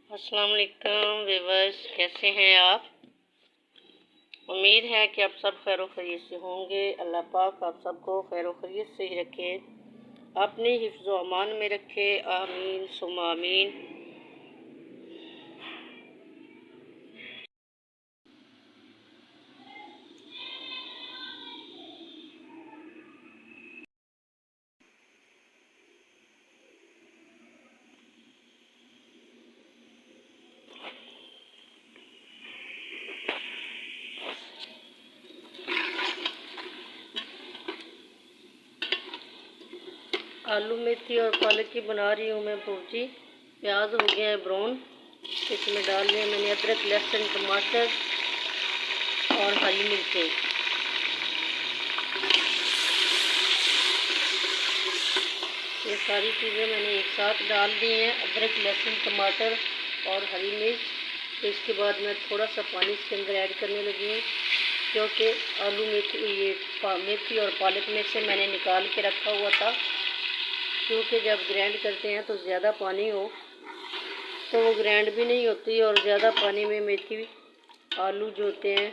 अस्सलाम वालेकुम व्यूअर्स, कैसे हैं आप। उम्मीद है कि आप सब खैर खैरियत से होंगे। अल्लाह पाक आप सबको खैर खैरियत से ही रखे, अपने हिफ्ज़ व अमान में रखे। आमीन सुम्मा आमीन। आलू मेथी और पालक की बना रही हूँ मैं भुर्जी। प्याज हो गया है ब्राउन, इसमें डाल लिया मैंने अदरक, लहसुन, टमाटर और हरी मिर्चें। ये सारी चीज़ें मैंने एक साथ डाल दी हैं, अदरक, लहसुन, टमाटर और हरी मिर्च। तो इसके बाद मैं थोड़ा सा पानी इसके अंदर ऐड करने लगी हूँ, क्योंकि आलू मेथी और पालक में से मैंने निकाल के रखा हुआ था। क्योंकि जब ग्राइंड करते हैं तो ज़्यादा पानी हो तो वो ग्राइंड भी नहीं होती, और ज़्यादा पानी में मेथी आलू जो होते हैं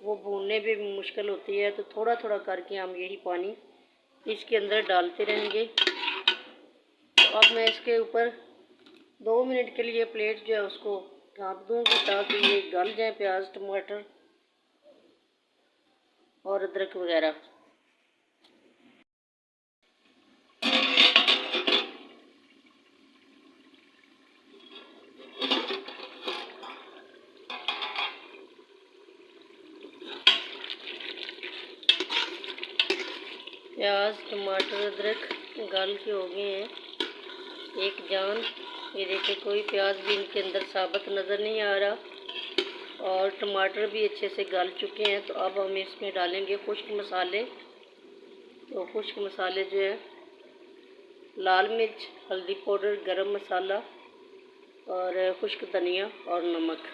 वो भूनने में भी मुश्किल होती है। तो थोड़ा थोड़ा करके हम यही पानी इसके अंदर डालते रहेंगे। तो अब मैं इसके ऊपर 2 मिनट के लिए प्लेट जो है उसको ढाँप दूँगी, ताकि ये गल जाए प्याज, टमाटर और अदरक वगैरह। प्याज, टमाटर, अदरक गल के हो गए हैं एक जान। ये देखिए, कोई प्याज भी इनके अंदर साबुत नज़र नहीं आ रहा, और टमाटर भी अच्छे से गल चुके हैं। तो अब हम इसमें डालेंगे खुश्क मसाले। तो खुश्क मसाले जो है लाल मिर्च, हल्दी पाउडर, गरम मसाला और खुश्क धनिया और नमक।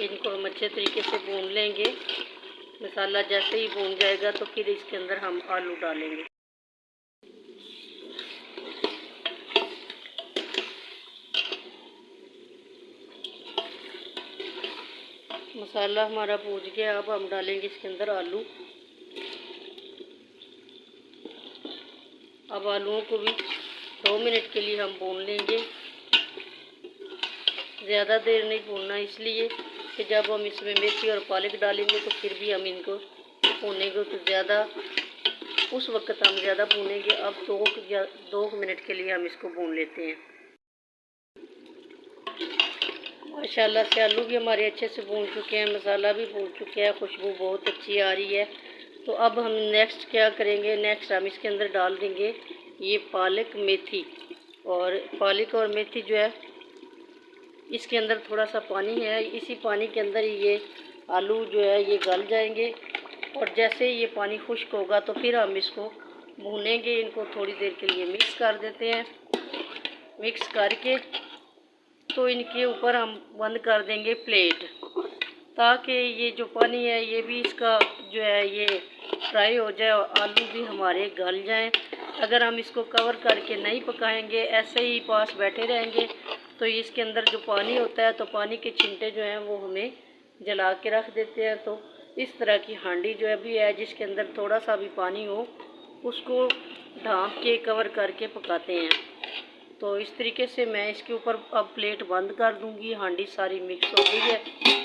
इनको हम अच्छे तरीके से भून लेंगे। मसाला जैसे ही भून जाएगा तो फिर इसके अंदर हम आलू डालेंगे। मसाला हमारा भून गया, अब हम डालेंगे इसके अंदर आलू। अब आलूओं को भी 2 मिनट के लिए हम भून लेंगे। ज़्यादा देर नहीं भूनना, इसलिए कि जब हम इसमें मेथी और पालक डालेंगे तो फिर भी हम इनको भूनेंगे तो ज़्यादा, उस वक्त हम ज़्यादा भूनेंगे। अब 2 मिनट के लिए हम इसको भून लेते हैं। माशाल्लाह से आलू भी हमारे अच्छे से भून चुके हैं, मसाला भी भून चुके हैं, खुशबू बहुत अच्छी आ रही है। तो अब हम नेक्स्ट क्या करेंगे, नेक्स्ट हम इसके अंदर डाल देंगे ये पालक मेथी। और पालक और मेथी जो है इसके अंदर थोड़ा सा पानी है, इसी पानी के अंदर ये आलू जो है ये गल जाएंगे। और जैसे ये पानी खुश्क होगा तो फिर हम इसको भूनेंगे। इनको थोड़ी देर के लिए मिक्स कर देते हैं। मिक्स करके तो इनके ऊपर हम बंद कर देंगे प्लेट, ताकि ये जो पानी है ये भी इसका जो है ये फ्राई हो जाए और आलू भी हमारे गल जाएं। अगर हम इसको कवर करके नहीं पकाएंगे, ऐसे ही पास बैठे रहेंगे, तो इसके अंदर जो पानी होता है तो पानी के छिंटे जो हैं वो हमें जला के रख देते हैं। तो इस तरह की हांडी जो है भी है, जिसके अंदर थोड़ा सा भी पानी हो, उसको ढाँप के कवर करके पकाते हैं। तो इस तरीके से मैं इसके ऊपर अब प्लेट बंद कर दूंगी। हांडी सारी मिक्स हो गई है।